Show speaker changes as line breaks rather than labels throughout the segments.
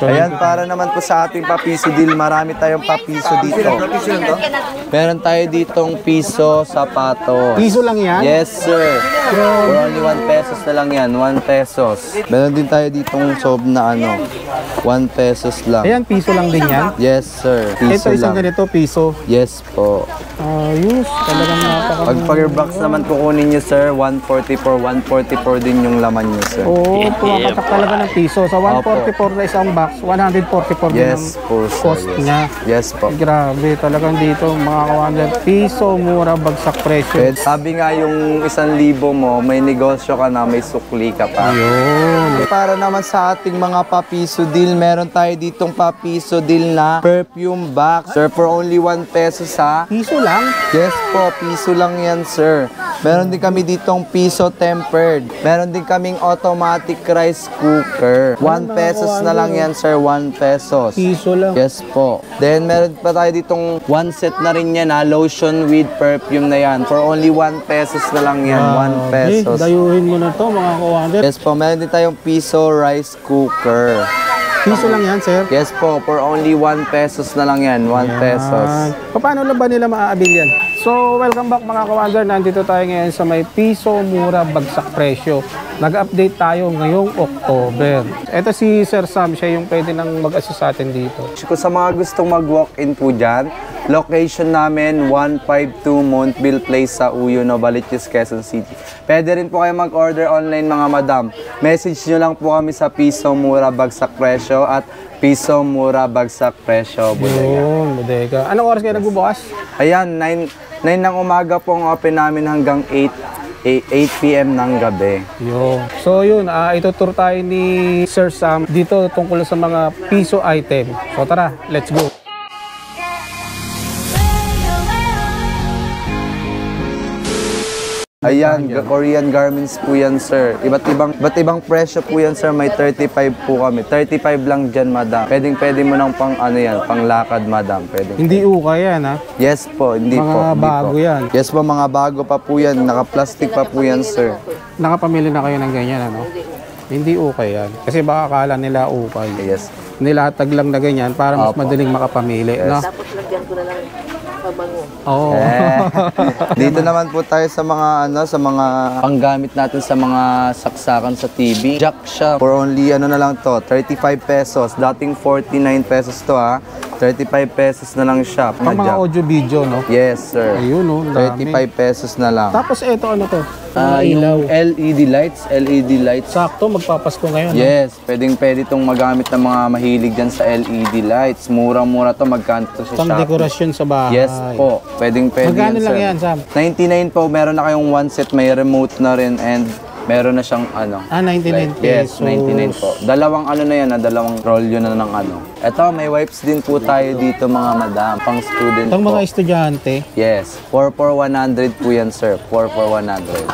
Ayan, para naman po sa ating papiso deal, marami tayong papiso dito. Meron tayo ditong piso sapatos.
Piso lang yan?
Yes, sir. For only 1 pesos na lang yan, 1 pesos. Meron din tayo ditong sob na 1 pesos lang.
Ayan, piso lang din yan?
Yes, sir. Piso
Ito isang
lang.
ganito, piso.
Yes po.
Ayos, talagang napaka...
Pag fire box naman po kunin nyo, sir, 144 din yung laman nyo, sir.
Oo, pumapatak talaga ng piso. Sa 144 na isang box, 144 din
Yes
ang
po, sir.
cost niya.
Yes po.
Grabe, talagang dito mga kawander, piso, mura, bagsak presyo.
Sabi nga yung 1,000 mo, may negosyo ka na, may sukli ka pa.
Ayun.
Para naman sa ating mga papiso deal, meron tayo ditong papiso deal na perfume box. Sir, for only 1 peso sa...
Piso lang?
Yes po, piso lang yan, sir. Meron din kami ditong piso tempered. Meron din kaming automatic rice cooker. 1 pesos na lang yan, sir. 1 pesos.
Piso lang.
Yes po. Then, meron pa tayo ditong 1 set na rin yan, lotion with perfume na yan. For only 1 pesos na lang yan. 1 pesos.
Dayuhin mo na to mga kawander.
Yes po, meron din tayong piso rice cooker.
Piso lang yan, sir?
Yes po, for only 1 pesos na lang yan. 1 pesos.
Paano lang ba nila maaabil yan? So, welcome back mga kawander. Nandito tayo ngayon sa may piso, mura, bagsak presyo. Nag-update tayo ngayong October. Ito si Sir Sam, siya yung pwede nang mag-assist sa atin dito.
Kung sa mga gustong mag-walk-in po dyan, location namin 152 Montville Place sa Uyo, Novaliches, Quezon City. Pwede rin po kayo mag-order online mga madam. Message nyo lang po kami sa piso, mura, bagsak presyo at piso, mura, bagsak presyo, bodega.
Yun, bodega. Anong oras kayo nagbubukas?
Ayan, 9 ng umaga po ang open namin hanggang 8 p.m. ng gabi.
Yun. So yun, itutur tayo ni Sir Sam dito tungkol sa mga piso item. So tara, let's go.
Ayan, Korean garments po yan, sir. Iba't ibang presyo po yan, sir. May 35 po kami. 35 lang dyan, madam. Pwede mo ng pang ano yan, pang lakad, madam. Pwede.
Hindi uka yan, ha?
Yes po, hindi po.
Mga bago yan.
Yes po, mga bago pa po yan. Naka-plastic pa po yan, sir.
Nakapamili na kayo ng ganyan, ano? Hindi ukay yan. Kasi baka akala nila ukay.
Yes.
Nilatag lang na ganyan para mas madaling makapamili.
Yes.
No?
Tapos lagyan ko na lang pabango.
Oo.
Dito naman po tayo sa mga sa mga panggamit natin sa mga saksakan sa TV. Jack siya. For only na lang to, 35 pesos. Dating 49 pesos to 35 pesos na lang siya.
Pang mga audio-video, no?
Yes, sir.
Ayun, no?
35 pesos na lang.
Tapos ito, ano to?
Yung LED lights.
Sakto, magpapasko ngayon.
Yes, pwede itong magamit ng mga mahilig dyan sa LED lights. Mura-mura to, magkano to sa
Pang
Shopee.
dekorasyon sa bahay.
Yes po, pwede
Magkano
yan,
lang
sir.
yan, Sam?
99 po, meron na kayong 1 set, may remote na rin and meron na siyang
99
Yes,
pesos.
99 po. Dalawang na yan, dalawang rolyo na ng Ito, may wipes din po tayo dito mga madam, pang student
Itong
po.
mga estudyante,
Yes, 4 for 100 po yan, sir. 4 for 100.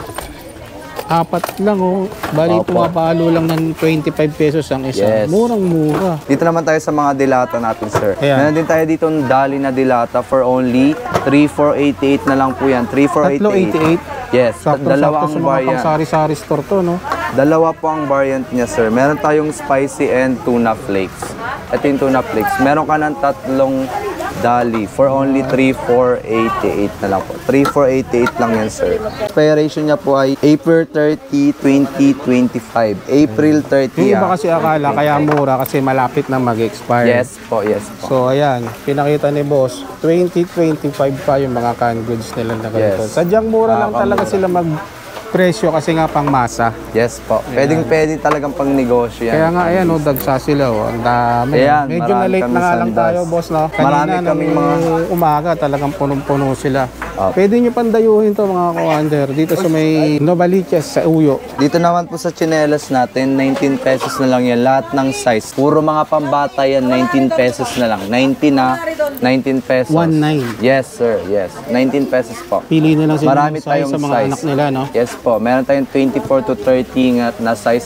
apat lang, oh. Bali,
Opo.
pumapalo lang ng 25 pesos ang isa.
Yes.
Murang-mura.
Dito naman tayo sa mga dilata natin, sir.
Ayan.
Meron din tayo dito ng Dali na dilata for only 3,488 na lang po yan. 3,488.
3,488?
Yes,
Sakto-sakto
dalawa ang
sa mga
variant.
pang-sari-sari store to, no?
Dalawa po ang variant niya, sir. Meron tayong spicy and tuna flakes. Ito yung tuna flakes. Meron ka ng tatlong Dali for only 3,488 na lang po. 3,488 lang yan, sir. Expiration niya po ay April 30, 2025. April 30.
Yung iba kasi akala, kaya mura kasi malapit na mag-expire.
Yes po, yes po.
So, ayan, pinakita ni boss, 2025 pa yung mga canned goods nila na ganito.
Yes.
Sadyang mura lang talaga
Mura.
sila mag-presyo kasi nga pang masa.
Yes po. Pwede talagang pang negosyo yan.
Kaya nga, ayan, dagsa sila, oh. Ang dami.
Ayan,
Medyo
marami
na-late na
kami
nga lang
sandas.
tayo, boss, no?
Marami
Kanina,
kaming
nung umaga, talagang punong-puno sila.
Opo.
Pwede nyo pandayuhin to, mga kawander, dito sa may Novaliches, sa Uyo.
Dito naman po sa tsinelas natin, 19 pesos na lang yan. Lahat ng size. Puro mga pambata yan, 19 pesos na lang. 19 19 pesos.
19.
Yes, sir. Yes. 19 pesos po.
Pili na lang sila
Marami
ng size
tayong
sa mga
size.
anak nila, no?
Yes po. Meron tayong 24 to 30 na size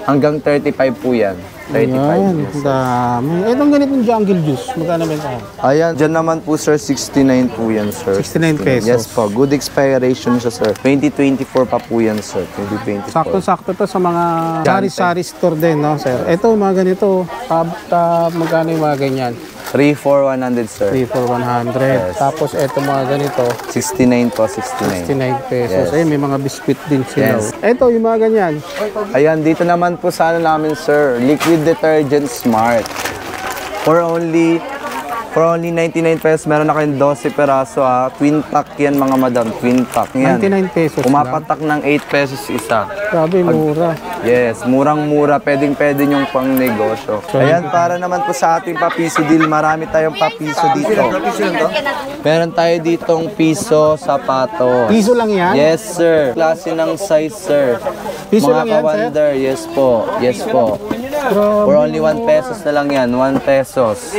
hanggang 35 po yan. 35
Ayan,
years.
dami. Itong ganitong jungle juice, magkano ba ito?
Ayan, dyan naman po sir, 69 po yan sir.
69 pesos.
Yes po, good expiration siya sir. 2024 pa po yan sir, 2024.
Sakto-sakto to sa mga sari-sari store din, no, sir? Ito, mga ganito, magkano yung mga ganyan?
3 for 100 sir.
3 for 100.
Yes.
Tapos ito mga ganito,
69 po, 69.
69 pesos.
Yes.
Eh, may mga biscuit din sila.
Yes.
Ito, yung mga ganyan.
Ayan, dito naman po sa ano namin sir, liquid detergent smart. For only 99 pesos, meron na kayong 12 peraso Twin pack yan mga madam, twin pack yan.
99 pesos
Pumapatak ng 8 pesos isa.
Grabe, mura.
Yes, murang-mura, pwedeng-pwede yung pang negosyo. Ayan, para naman po sa ating papiso deal, marami tayong papiso dito. Meron tayo ditong piso sapatos.
Piso lang yan?
Yes, sir. Klase ng size, sir.
Piso
Mga
lang yan, sir?
ka-wonder, yes po. Yes po.
Grabe.
For only 1 pesos na lang yan, 1 pesos.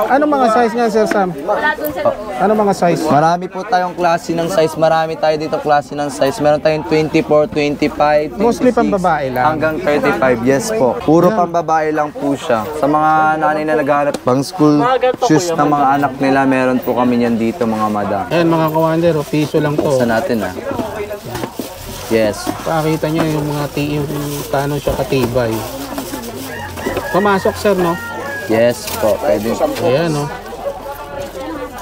Ano mga size nga, Sir Sam? Ano mga size?
Marami po tayong klase ng size. Marami tayo dito klase ng size. Meron tayong 24, 25, 26.
Mostly pambabae lang.
Hanggang 35. Yes po. Puro pambabae lang po siya. Sa mga nanay na naghahanap pang school shoes ng mga anak nila, meron po kami yan dito mga madam.
Ayan mga kawander, piso lang to.
Sa natin Yes.
Pakita nyo yung mga yung paano siya katibay. Pumasok, sir, no?
Yes po. Pwede.
Ayan, no?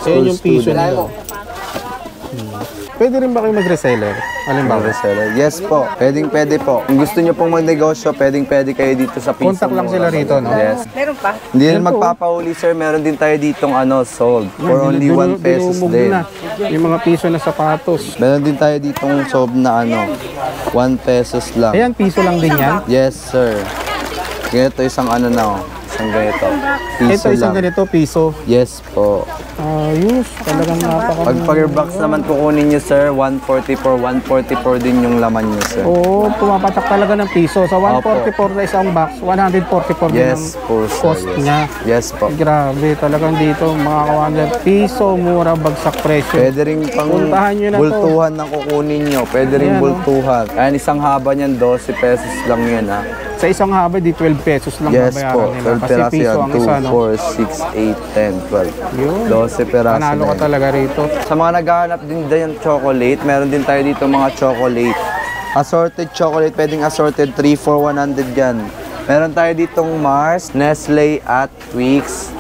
Ayan yung piso
student.
nila. Pwede rin ba kayo mag-reseller? Halimbawa.
Reseller. Yes po. Pwede po. Kung gusto nyo pong magnegosyo, pwede kayo dito sa piso.
Contact lang sila rito, no?
Yes.
Meron pa?
Hindi rin magpapahuli, sir. Meron din tayo ditong sold. For only 1 pesos
Binumog
din.
na. Yung mga piso na sapatos.
Meron din tayo ditong sold na 1 pesos lang.
Ayan, piso lang din yan.
Yes, sir. Ganito isang isang ganito. Piso
Ito isang
lang.
ganito, piso.
Yes po.
Ayos, talagang
Pag box naman kukunin nyo, sir, 144 din yung laman nyo, sir.
Oo, pumapatak talaga ng piso. Sa 144 na isang box, 144 din
Yes
ang
po, sir.
cost niya.
Yes po.
Grabe, talagang dito mga kawander, piso, mura, bagsak presyo.
Pwede rin pang
Puntahan nyo na to.
bultuhan ng kukunin nyo. Pwede rin
Ayan,
bultuhan. Ayan, isang haba niyan, 12 pesos lang yan,
Sa isang haba, di 12 pesos lang
Yes
babayaran
po,
nila.
12
Kasi
peraso
piso
yan.
ang
2,
isa, no?
4, 6, 8, 10, 12.
Yun.
12 peraso
Panalo
na
ka
yan.
talaga rito.
Sa mga naghahanap din dyan chocolate, meron din tayo dito mga chocolate. Assorted chocolate, pwedeng assorted 3 for 100 yan. Meron tayo ditong Mars, Nestle at Twix.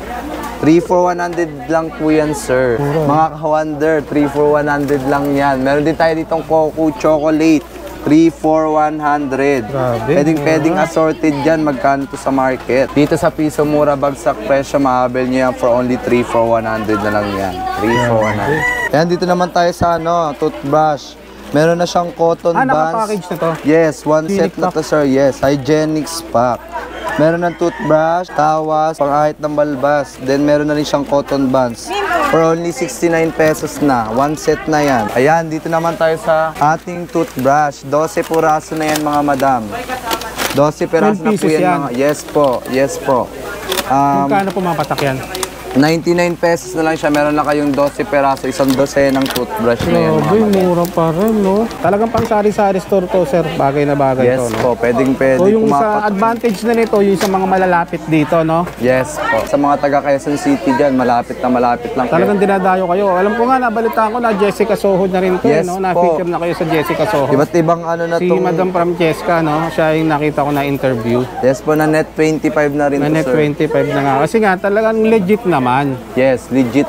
3 for 100 lang po yan, sir. Mga ka-wonder, 3 for 100 lang yan. Meron din tayo ditong Coco chocolate. 3 for 100.
Grabe.
Pwedeng assorted dyan. Magkano to sa market? Dito sa piso mura bagsak presyo, maabil nyo yan for only 3 for 100 na lang yan. 3 for 100. Yan, dito naman tayo sa toothbrush. Meron na siyang cotton buds.
Naka-package na to?
Yes, one set
Hygienic
na to, sir. Yes, hygienics pack. Meron ng toothbrush, tawas, pangahit ng balbas. Then meron na rin siyang cotton buds. For only 69 pesos na. One set na yan. Ayan, dito naman tayo sa ating toothbrush. 12 puraso na yan, mga madam. 12 peraso na po
12 pieces
yan,
yan.
mga. Yes po, yes po.
Magkano pumapatak yan?
99 pesos na lang siya. Meron na kayong 12 peraso, isang dosenang toothbrush na yan, mga
Grabe,
madam.
mura pa rin, no? Talagang pang sari-sari store to, sir. Bagay na bagay
Yes
to, no?
po, pwede.
So yung sa advantage na nito, yung sa mga malalapit dito, no?
Yes po. Sa mga taga Quezon City dyan, malapit lang.
Talagang dinadayo kayo. Alam ko nga, nabalitaan ko na Jessica Soho na rin to,
Yes
no?
po.
Na-feature na kayo sa Jessica Soho.
Iba't ibang na
Si
tong...
Madam Francesca, no? Siya yung nakita ko na interview.
Yes po, na net 25 na rin
Na
to,
net
sir.
25 na nga. Kasi nga, talagang legit naman
Yes, legit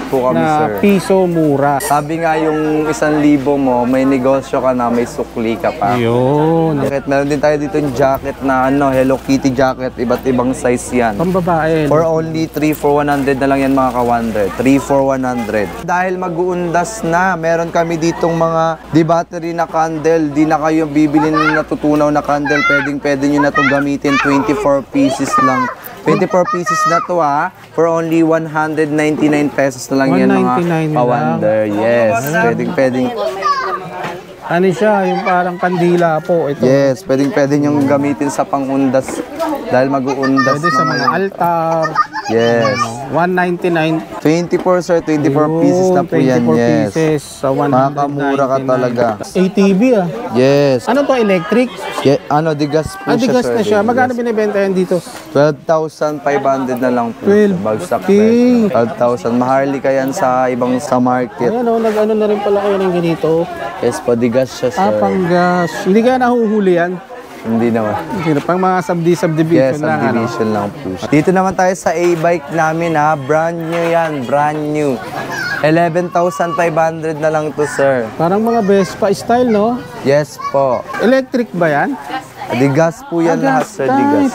po kami,
na
sir.
piso mura.
Sabi nga yung 1,000 mo, may negosyo ka na, may sukli ka pa.
Yun.
Jacket, meron din tayo dito yung jacket na Hello Kitty jacket, iba't ibang size yan.
Pambabae.
For only 3 for 100 na lang yan, mga ka-wonder. 3 for 100. Dahil mag-uundas na, meron kami ditong mga di-battery na candle. Di na kayo bibili ng natutunaw na candle. Pwede nyo na itong gamitin. 24 pieces lang. 24 pieces na to for only 199 pesos na lang yan,
199
mga
na
ka-wonder. Yes, pwedeng.
Ano siya, yung parang kandila po. Ito.
Yes, pwedeng nyo gamitin sa pangundas. Dahil mag-uundas
Pwede sa
na
mga
ngayon.
altar.
Yes.
199.
24 sir, 24 pieces na po yan.
24
Yes.
pieces sa 199.
Makakamura ka talaga.
ATV ah.
Yes.
Ano to, electric?
Digas po siya,
Digas
sir.
na siya. Magkano
Yes.
binibenta yan dito?
12,500 na lang po.
12K.
Bagsak presyo. 12,000. Maharli ka yan sa ibang sa market.
Ayan o, nag-ano na rin pala kayo ng ganito.
Yes po, digas siya, sir.
Panggas. Hindi kaya nahuhuli yan?
Hindi naman.
Hindi, pang mga subdivision
Yes,
lang.
subdivision lang po siya. Dito naman tayo sa A-bike namin ha. Brand new yan. Brand new. 11,500 na lang to, sir.
Parang mga Vespa style, no?
Yes po.
Electric ba yan?
Digas po yan lahat, sir. Digas.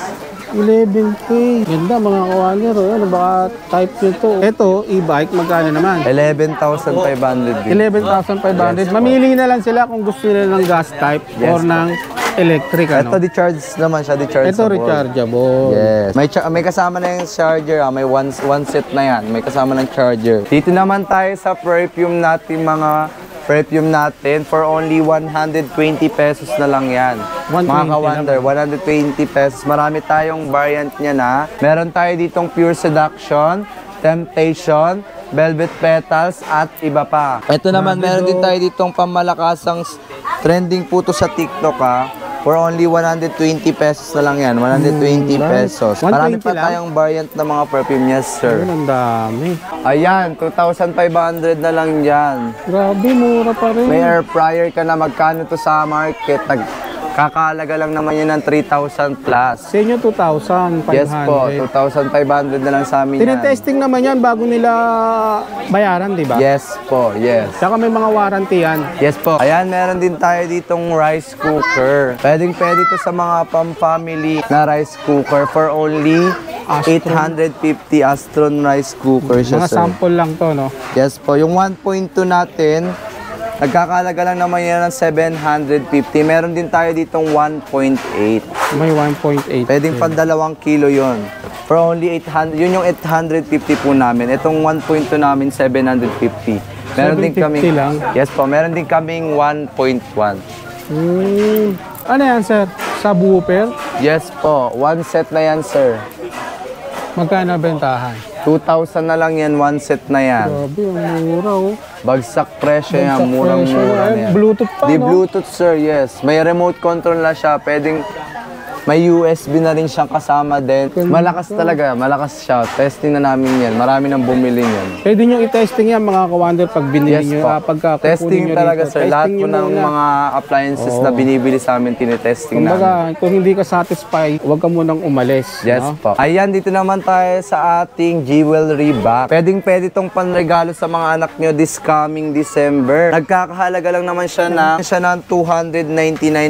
11K. Ganda mga kawander. Ano baka type nyo to? Ito, e-bike, magkano naman?
11,500 din.
11,500. Mamili na lang sila kung gusto nila ng gas type or ng electric.
Ito,
Ano?
di-charge naman siya. Di-charge
Ito rechargeable.
Yes. May kasama na yung charger. May one set na yan. May kasama ng charger. Dito naman tayo sa perfume natin, for only 120 pesos na lang yan.
120
Mga ka-wonder, 120 pesos. Marami tayong variant niya na. Meron tayo ditong Pure Seduction, Temptation, Velvet Petals, at iba pa. Ito naman, meron din tayo ditong pamalakasang trending po to sa TikTok ha. For only 120 pesos na lang yan. 120 pesos.
120
Marami pa
lang?
tayong variant ng mga perfume. Yes, sir.
Ayun, ang dami.
Ayan, 2,500 na lang yan.
Grabe, mura pa rin.
May air fryer ka na, magkano to sa market? Kakalaga lang naman yan ng 3,000 plus.
Sa inyo, 2,500.
Yes po, 2,500 na lang sa amin yan.
Tinetesting naman yan bago nila bayaran, di ba?
Yes po, yes.
Saka may mga warranty yan.
Yes po. Ayan, meron din tayo ditong rice cooker. Pwede to sa mga pam-family na rice cooker for only
Astron.
850 Astron rice cooker siya,
Mga
sir.
sample lang to, no?
Yes po. Yung 1.2 natin, nagkakalaga lang naman yan ng 750. Meron din tayo ditong 1.8.
May 1.8.
Pwedeng pan 2 kilo yon. For only 800. Yun yung 850 po namin. Itong 1.2 namin, 750. Meron din
750
kaming,
lang?
yes po, meron din kaming 1.1.
Ano yan, sir? Subwoofer?
Yes po, one set na yan, sir.
Magkano bentahan?
2,000 na lang yan, one set na yan.
Grabe, ang mura, oh.
Bagsak presyo yan,
Bagsak
murang-mura
presyo
na
yan.
yan.
Bluetooth pa,
Di
no?
Bluetooth, sir, yes. May remote control na siya, pwedeng may USB na rin siyang kasama din. Malakas talaga, malakas siya. Testing na namin yan. Marami nang bumili yan.
Pwede nyo i-testing yan, mga kawander, pag binili
Yes
nyo.
po.
Pagka kukunin
Testing
nyo
talaga,
rito.
sir. Lahat
Testing
po
nyo
ng
muna.
mga appliances na binibili sa amin, tinetesting
Kumbaga,
namin.
kung hindi ka satisfied, huwag ka munang umalis.
Yes
no?
po. Ayan, dito naman tayo sa ating jewelry box. Pwede itong panregalo sa mga anak nyo this coming December. Nagkakahalaga lang naman siya ng 299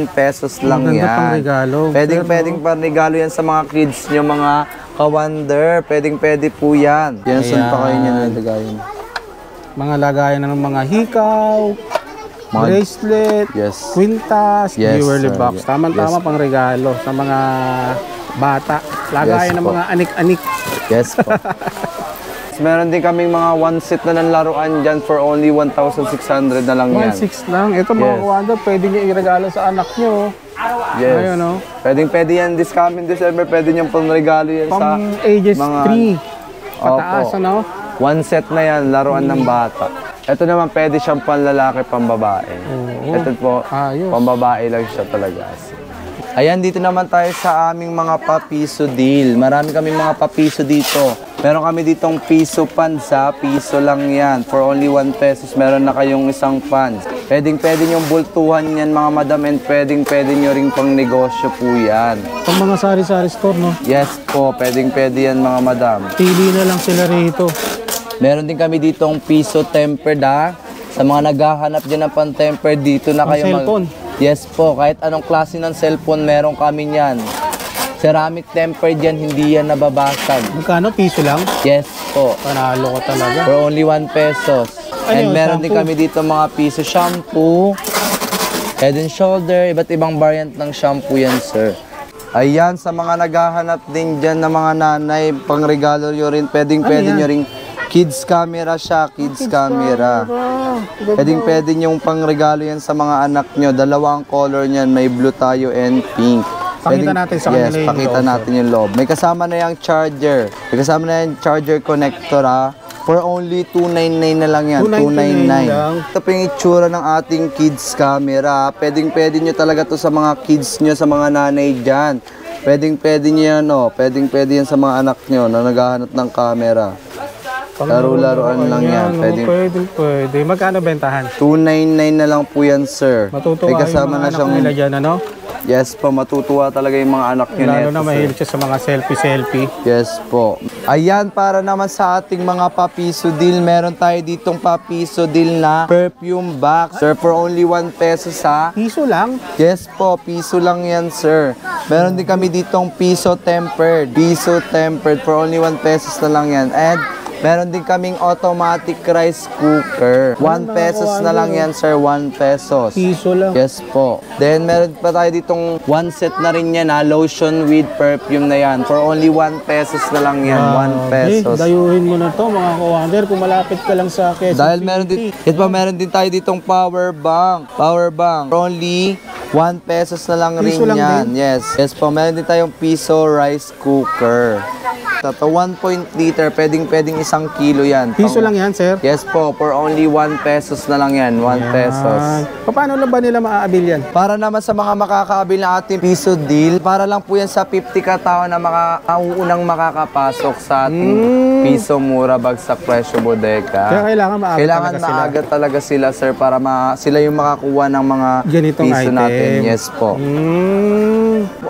pesos lang
Maganda
yan.
pang regalo.
Pwedeng
Pero,
panregalo yan sa mga kids nyo, mga ka-wonder. Pwede po yan. Yan, saan pa kayo niya nalagayin?
mga lagayan na ng mga hikaw, bracelet,
Yes.
kwintas,
Yes,
jewelry
sir.
box. Tama-tama
Yes.
pang regalo sa mga bata. Lagayan
Yes
ng
po.
mga anik-anik.
Yes po. Meron din kaming mga one set na ng laruan dyan for only 1,600 na lang yan.
1.6 lang. Ito mga
Yes.
kawander, pwede nyo iregalo sa anak nyo.
Yes.
Ayun, oh.
Pwede yan this coming December. Pwede niyang panregalo yan sa
Pang ages
mga...
3. Pataas,
Opo.
ano?
One set na yan, laruan ng bata. Ito naman pwede siyang panlalaki, pambabae.
Oo.
Ito po,
Ayos.
pambabae lang siya talaga. Ayan, dito naman tayo sa aming mga papiso deal. Marami kaming mga papiso dito. Meron kami ditong piso pansa, piso lang yan. For only 1 pesos, meron na kayong isang pans. Pwede niyong bultuhan yan mga madam, and pwede nyo ring pang negosyo po yan.
Pang mga sari-sari store, no?
Yes po, pwede yan mga madam.
Pili na lang sila rito.
Meron din kami ditong piso tempered ha. Sa mga naghahanap dyan ng pan-tempered, dito na
Pang
kayo
cellphone?
Yes po, kahit anong klase ng cellphone, meron kami yan. Ceramic tempered yan, hindi yan nababasag.
Magkano? Piso lang?
Yes po,
Panalo ko talaga.
for only 1 pesos.
Ano
And
yun,
meron din
shampoo?
kami dito mga piso shampoo, head and shoulder, iba't ibang variant ng shampoo yan, sir. Ayan, sa mga naghahanap din dyan ng mga nanay, pang regalo nyo rin, pwede
yan?
nyo rin. Kids camera siya, kids camera. Pwede yung pang regalo yan sa mga anak nyo. Dalawang color niyan, may blue tayo and pink.
Pakita natin sa kanila
yes,
yung
pakita
loob,
natin yung loob. May kasama na yung charger. May kasama na yung charger connector ha. For only 299 na lang yan.
299 lang.
Ito po yung itsura ng ating kids camera. Pwedeng-pwede nyo talaga to sa mga kids nyo, sa mga nanay dyan. Pwedeng-pwede nyo yan, oh. Pwedeng-pwede yan sa mga anak nyo na naghahanap ng camera. Laro-laruan lang yan.
Pwede. Magkano bentahan?
299 na lang po yan, sir.
Matutuwa
May kasama
yung mga
na
anak
siyang...
nila dyan, ano?
Yes po, matutuwa talaga yung mga anak nyo
Lalo
neto,
na
sir.
mahilig siya sa mga selfie-selfie.
Yes po. Ayan, para naman sa ating mga papiso deal, meron tayo ditong papiso deal na perfume box. Sir, for only 1 peso sa...
Piso lang.
Yes po, piso lang yan, sir. Meron din kami ditong piso tempered. Piso tempered, for only 1 pesos na lang yan. And meron din kaming automatic rice cooker. 1 pesos na lang yan, sir. 1 pesos.
Piso lang.
Yes po. Then meron pa tayo ditong 1 set na rin yan ha. Lotion with perfume na yan. For only 1 pesos na lang yan. 1 pesos.
Dayuhin mo na to mga kawander kung malapit ka lang sa Quezon
Dahil meron din, meron din tayo ditong power bank. Power bank. For only 1 pesos na lang rin
Piso lang
yan.
din?
Yes. Yes po. Meron din tayong piso rice cooker. Ito, 1.0 liter. Pwedeng 1 kilo yan.
Piso lang yan, sir.
Yes po. For only 1 pesos na lang yan. 1 pesos.
Paano lang ba nila maaabil yan?
Para naman sa mga makakaabil na ating piso deal, para lang po yan sa 50 katao na mauunang makakapasok sa ating piso mura bagsak presyo bodega.
Kaya kailangan maaga
Kailangan
talaga sila.
maaga talaga sila, sir, para sila yung makakuha ng mga
Ganitong
piso
item.
natin. Yes po.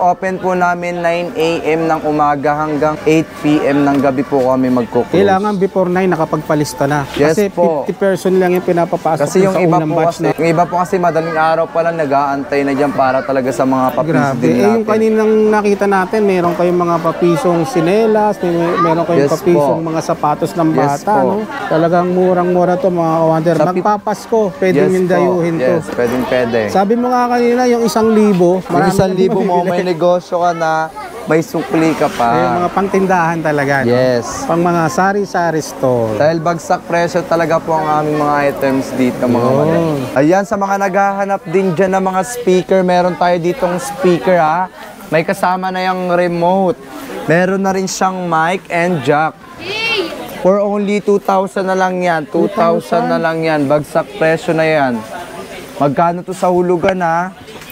Open po namin 9 a.m. ng umaga hanggang 8 p.m. ng gabi po kami magkuklose.
Kailangan before 9 nakapagpalista na.
Yes
Kasi
po.
50 person lang yung pinapapasok
Kasi yung
sa
iba
unang
po
batch
kasi, yung iba po kasi madaling araw pa lang nag-aantay na diyan para talaga sa mga papiso
Grabe.
din
Yung
natin.
kaninang nakita natin, meron kayong mga papisong sinelas, meron kayong
Yes
papisong
po.
mga sapatos ng
Yes
bata,
po.
no? Talagang murang-mura to mga kawander.
Sa
Magpapasko, pwede
Yes
yung
po.
dayuhin to.
Yes, pwede.
Sabi mo nga kanina, yung 1,000,
Yung
marami
1,000 mo, may negosyo ka na, may sukli ka
yung
pa.
mga pangtindahan talaga. No?
Yes.
Pang mga sari-sari store.
Dahil bagsak presyo talaga po ang aming mga items dito, mga madam. Ayan, sa mga naghahanap din dyan ng mga speaker, meron tayo ditong speaker ha. May kasama na yung remote. Meron na rin siyang mic and jack. For only 2,000 na lang yan. 2,000 na lang yan. Bagsak presyo na yan. Magkano to sa hulugan ha?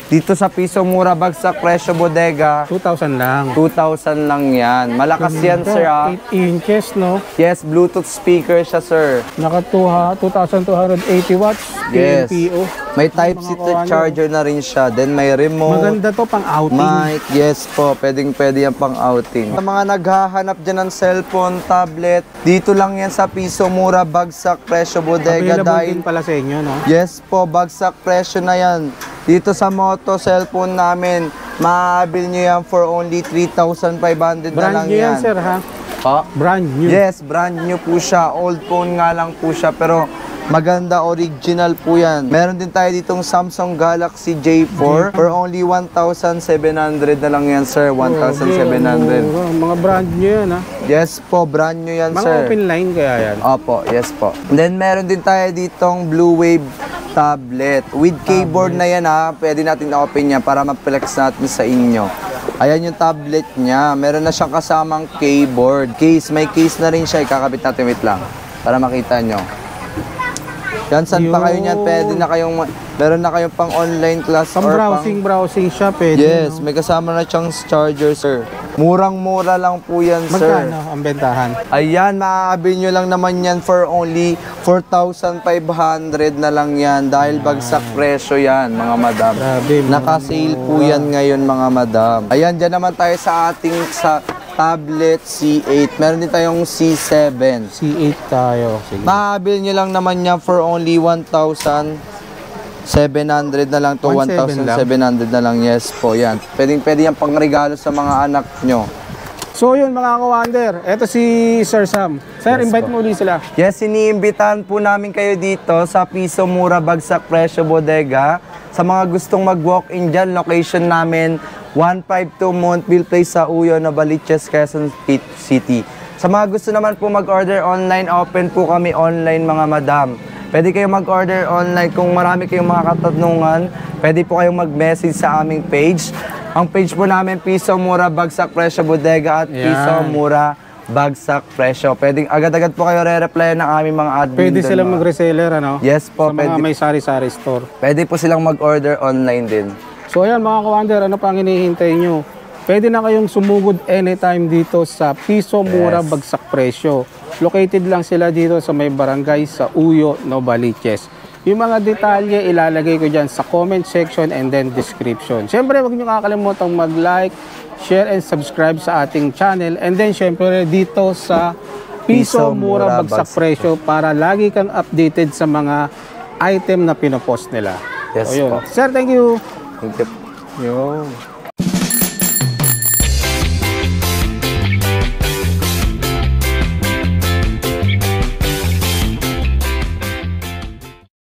Dito sa piso mura bagsak presyo bodega.
2,000 lang.
2,000 lang yan. Malakas yan, sir ha.
8 inches, no?
Yes, Bluetooth speaker siya, sir.
Naka 2,280 watts.
Yes.
PNPO.
May Type-C charger na rin siya. Then may remote.
Maganda to pang outing.
Mic, yes po. Pwede yan pang outing. Sa mga naghahanap dyan ng cellphone, tablet, dito lang yan sa piso mura, bagsak presyo bodega.
Available
Dahil
din pala sa inyo, no?
yes po, bagsak presyo na yan. Dito sa Moto cellphone namin, maabil nyo yan for only 3,500 na
Brand
lang
new yan,
yan.
sir, ha?
Pa?
Brand new.
Yes, brand new po siya. Old phone nga lang po siya, pero maganda, original po yan. Meron din tayo ditong Samsung Galaxy J4 for only 1,700 na lang yan, sir. 1,700.
Mga brand new yan, ha?
Yes po, brand new yan,
Mga
sir.
open line kaya yan.
Opo, yes po. Then meron din tayo ditong Blue Wave tablet. With keyboard na yan ha. Pwede natin open yan para ma-flex natin sa inyo. Ayan yung tablet niya. Meron na siyang kasamang keyboard. Case, may case na rin siya. Ikakabit natin, wait lang. Para makita nyo. Yan, saan pa kayo niyan? Pwede na kayong, meron na kayong pang online class
Pang browsing siya, pwede.
Yes,
no?
may kasama na siyang charger, sir. Murang-mura lang po yan, sir.
Magkano ang bentahan?
Ayan, maaabil nyo lang naman yan for only 4,500 na lang yan dahil bagsak presyo yan, mga madam.
Grabe,
Naka-sale po yan ngayon, mga madam. Ayan, dyan naman tayo sa ating tablet C8. Meron din tayong C7.
C8 tayo. Sige.
Maabil nyo lang naman yan for only 1,700 na lang to. 1,700 na lang. Yes po, yan. Pwede yan pang regalo sa mga anak nyo.
So yun mga ka-wonder, eto si Sir Sam. Sir, invite mo ulit sila.
Yes, iniimbitahan po namin kayo dito sa Piso Mura Bagsak Presyo Bodega. Sa mga gustong mag-walk-in dyan, location namin 152 Montville Place sa Uyo, Novaliches, Quezon City. Sa mga gusto naman po mag-order online, open po kami online, mga madam. Pwede kayong mag-order online kung marami kayong mga katanungan. Pwede po kayong mag-message sa aming page. Ang page po namin, Piso Mura Bagsak Presyo Bodega at
Yan.
Piso Mura Bagsak Presyo. Pwedeng agad-agad po kayo re-reply ng aming mga admin.
Pwede
dun,
silang
mga-
mag-reseller, ano?
Yes po,
Sa mga
pwede.
may sari-sari store.
Pwede po silang mag-order online din.
So ayan mga kawander, ano pang hinihintay nyo? Pwede na kayong sumugod anytime dito sa Piso Mura
Yes.
Bagsak Presyo. Located lang sila dito sa may barangay sa Uyo, Novaliches. Yung mga detalye ilalagay ko dyan sa comment section and then description. Siyempre, huwag nyo kakalimutan mag-like, share, and subscribe sa ating channel. And then, siyempre, dito sa Piso Mura Bagsak Presyo para lagi kang updated sa mga item na pinopost nila.
Yes
So, yun.
po.
Sir, thank you.
Thank you.
Yun.